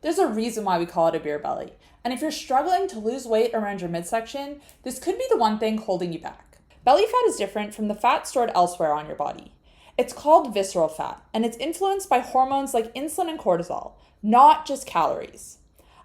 There's a reason why we call it a beer belly. And if you're struggling to lose weight around your midsection, this could be the one thing holding you back. Belly fat is different from the fat stored elsewhere on your body. It's called visceral fat, and it's influenced by hormones like insulin and cortisol, not just calories.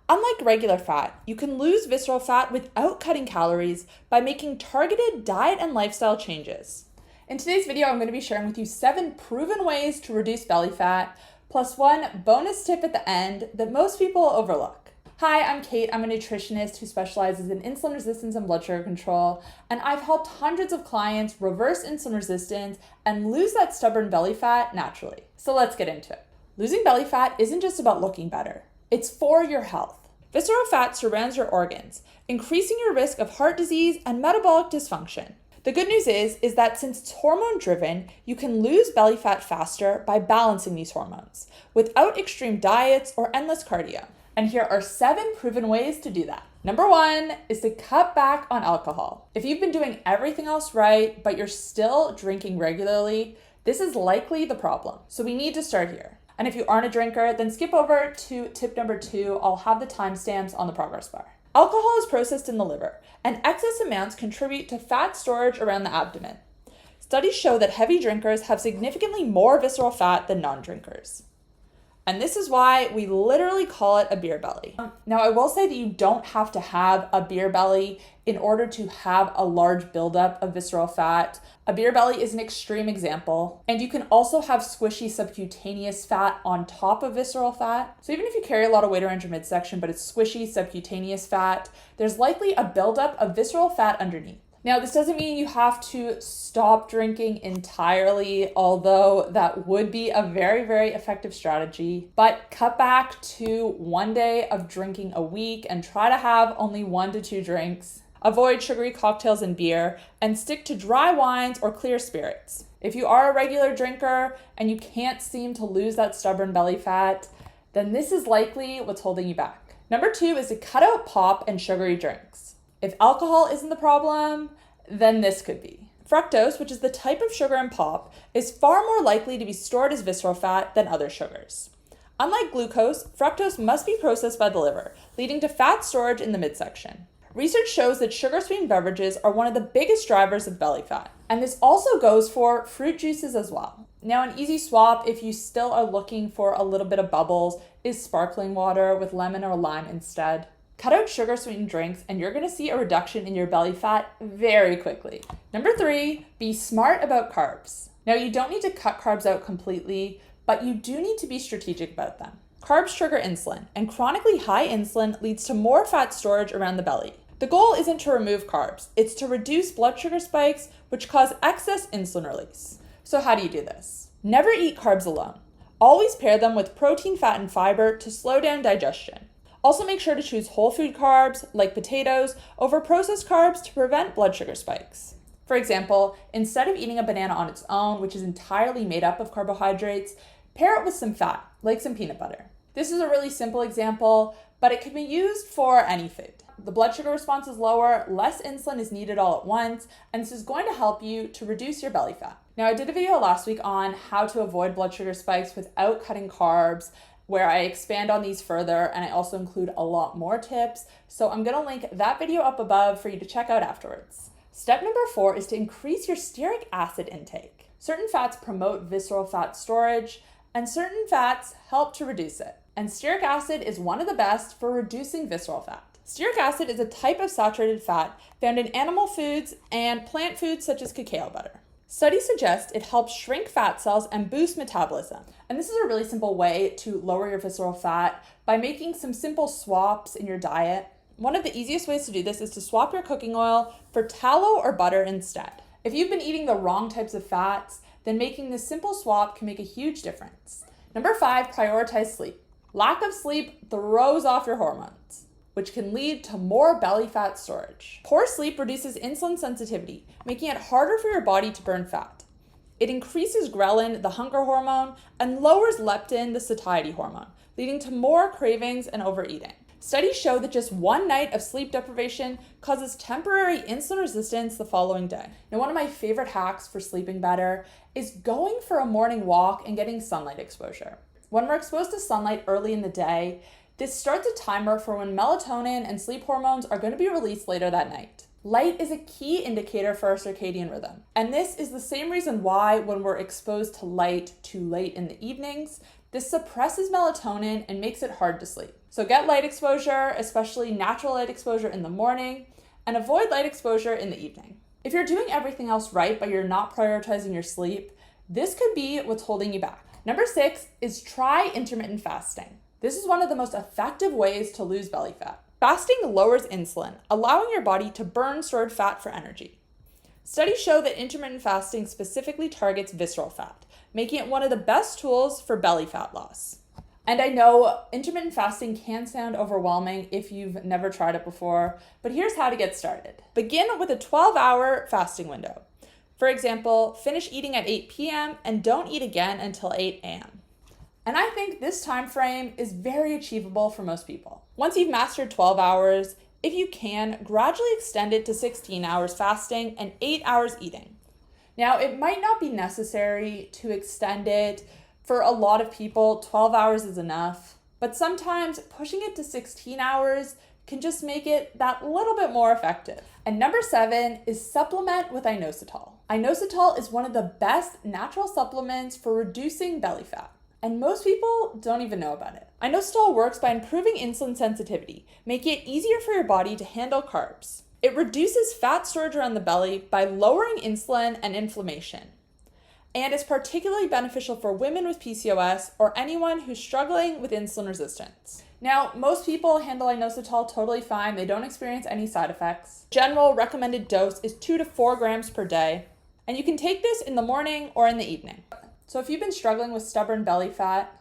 Unlike regular fat, you can lose visceral fat without cutting calories by making targeted diet and lifestyle changes. In today's video, I'm going to be sharing with you 7 proven ways to reduce belly fat, plus one bonus tip at the end that most people overlook. Hi, I'm Kait. I'm a nutritionist who specializes in insulin resistance and blood sugar control, and I've helped hundreds of clients reverse insulin resistance and lose that stubborn belly fat naturally. So let's get into it. Losing belly fat isn't just about looking better. It's for your health. Visceral fat surrounds your organs, increasing your risk of heart disease and metabolic dysfunction. The good news is that since it's hormone-driven, you can lose belly fat faster by balancing these hormones, without extreme diets or endless cardio. And here are 7 proven ways to do that. Number 1 is to cut back on alcohol. If you've been doing everything else right, but you're still drinking regularly, this is likely the problem. So we need to start here. And if you aren't a drinker, then skip over to tip number 2. I'll have the timestamps on the progress bar. Alcohol is processed in the liver, and excess amounts contribute to fat storage around the abdomen. Studies show that heavy drinkers have significantly more visceral fat than non-drinkers. And this is why we literally call it a beer belly. Now, I will say that you don't have to have a beer belly in order to have a large buildup of visceral fat. A beer belly is an extreme example, and you can also have squishy subcutaneous fat on top of visceral fat. So even if you carry a lot of weight around your midsection, but it's squishy subcutaneous fat, there's likely a buildup of visceral fat underneath. Now, this doesn't mean you have to stop drinking entirely, although that would be a very, very effective strategy. But cut back to 1 day of drinking a week and try to have only 1 to 2 drinks. Avoid sugary cocktails and beer, and stick to dry wines or clear spirits. If you are a regular drinker and you can't seem to lose that stubborn belly fat, then this is likely what's holding you back. Number 2 is to cut out pop and sugary drinks. If alcohol isn't the problem, then this could be. Fructose, which is the type of sugar in pop, is far more likely to be stored as visceral fat than other sugars. Unlike glucose, fructose must be processed by the liver, leading to fat storage in the midsection. Research shows that sugar-sweetened beverages are one of the biggest drivers of belly fat, and this also goes for fruit juices as well. Now, an easy swap, if you still are looking for a little bit of bubbles, is sparkling water with lemon or lime instead. Cut out sugar-sweetened drinks and you're going to see a reduction in your belly fat very quickly. Number 3, be smart about carbs. Now, you don't need to cut carbs out completely, but you do need to be strategic about them. Carbs trigger insulin, and chronically high insulin leads to more fat storage around the belly. The goal isn't to remove carbs, it's to reduce blood sugar spikes, which cause excess insulin release. So how do you do this? Never eat carbs alone. Always pair them with protein, fat, and fiber to slow down digestion. Also, make sure to choose whole food carbs, like potatoes, over processed carbs to prevent blood sugar spikes. For example, instead of eating a banana on its own, which is entirely made up of carbohydrates, pair it with some fat, like some peanut butter. This is a really simple example, but it can be used for any food. The blood sugar response is lower, less insulin is needed all at once, and this is going to help you to reduce your belly fat. Now, I did a video last week on how to avoid blood sugar spikes without cutting carbs, where I expand on these further, and I also include a lot more tips. So I'm gonna link that video up above for you to check out afterwards. Step number 4 is to increase your stearic acid intake. Certain fats promote visceral fat storage, and certain fats help to reduce it. And stearic acid is one of the best for reducing visceral fat. Stearic acid is a type of saturated fat found in animal foods and plant foods such as cacao butter. Studies suggest it helps shrink fat cells and boost metabolism. And this is a really simple way to lower your visceral fat by making some simple swaps in your diet. One of the easiest ways to do this is to swap your cooking oil for tallow or butter instead. If you've been eating the wrong types of fats, then making this simple swap can make a huge difference. Number 5, prioritize sleep. Lack of sleep throws off your hormones, which can lead to more belly fat storage. Poor sleep reduces insulin sensitivity, making it harder for your body to burn fat. It increases ghrelin, the hunger hormone, and lowers leptin, the satiety hormone, leading to more cravings and overeating. Studies show that just 1 night of sleep deprivation causes temporary insulin resistance the following day. Now, one of my favorite hacks for sleeping better is going for a morning walk and getting sunlight exposure. When we're exposed to sunlight early in the day, This starts a timer for when melatonin and sleep hormones are going to be released later that night. Light is a key indicator for our circadian rhythm, and this is the same reason why when we're exposed to light too late in the evenings, this suppresses melatonin and makes it hard to sleep. So get light exposure, especially natural light exposure in the morning, and avoid light exposure in the evening. If you're doing everything else right, but you're not prioritizing your sleep, this could be what's holding you back. Number 6 is try intermittent fasting. This is one of the most effective ways to lose belly fat. Fasting lowers insulin, allowing your body to burn stored fat for energy. Studies show that intermittent fasting specifically targets visceral fat, making it one of the best tools for belly fat loss. And I know intermittent fasting can sound overwhelming if you've never tried it before, but here's how to get started. Begin with a 12-hour fasting window. For example, finish eating at 8 p.m. and don't eat again until 8 a.m. And I think this time frame is very achievable for most people. Once you've mastered 12 hours, if you can, gradually extend it to 16 hours fasting and 8 hours eating. Now, it might not be necessary to extend it. For a lot of people, 12 hours is enough, but sometimes pushing it to 16 hours can just make it that little bit more effective. And number 7 is supplement with inositol. Inositol is one of the best natural supplements for reducing belly fat, and most people don't even know about it. Inositol works by improving insulin sensitivity, making it easier for your body to handle carbs. It reduces fat storage around the belly by lowering insulin and inflammation, and is particularly beneficial for women with PCOS or anyone who's struggling with insulin resistance. Now, most people handle inositol totally fine. They don't experience any side effects. General recommended dose is 2 to 4 grams per day, and you can take this in the morning or in the evening. So if you've been struggling with stubborn belly fat,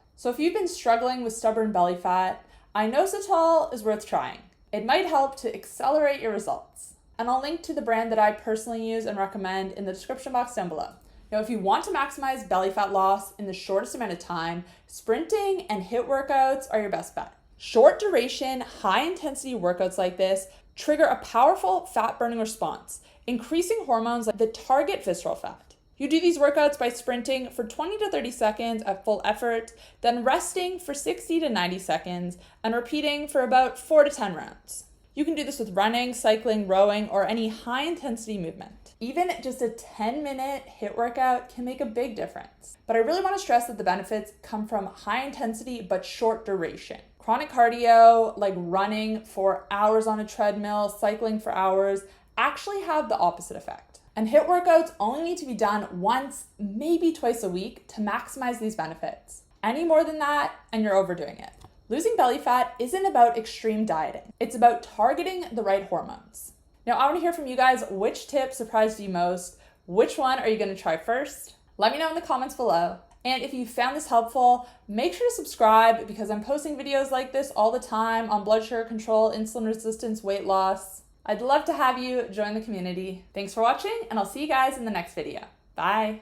inositol is worth trying. It might help to accelerate your results. And I'll link to the brand that I personally use and recommend in the description box down below. Now, if you want to maximize belly fat loss in the shortest amount of time, sprinting and HIIT workouts are your best bet. Short duration, high intensity workouts like this trigger a powerful fat burning response, increasing hormones that target visceral fat. You do these workouts by sprinting for 20 to 30 seconds at full effort, then resting for 60 to 90 seconds, and repeating for about 4 to 10 rounds. You can do this with running, cycling, rowing, or any high intensity movement. Even just a 10-minute HIIT workout can make a big difference. But I really want to stress that the benefits come from high intensity but short duration. Chronic cardio, like running for hours on a treadmill, cycling for hours, actually have the opposite effect. And HIIT workouts only need to be done once, maybe twice a week to maximize these benefits. Any more than that, and you're overdoing it. Losing belly fat isn't about extreme dieting. It's about targeting the right hormones. Now, I want to hear from you guys, which tip surprised you most? Which one are you going to try first? Let me know in the comments below. And if you found this helpful, make sure to subscribe because I'm posting videos like this all the time on blood sugar control, insulin resistance, weight loss. I'd love to have you join the community. Thanks for watching, and I'll see you guys in the next video. Bye.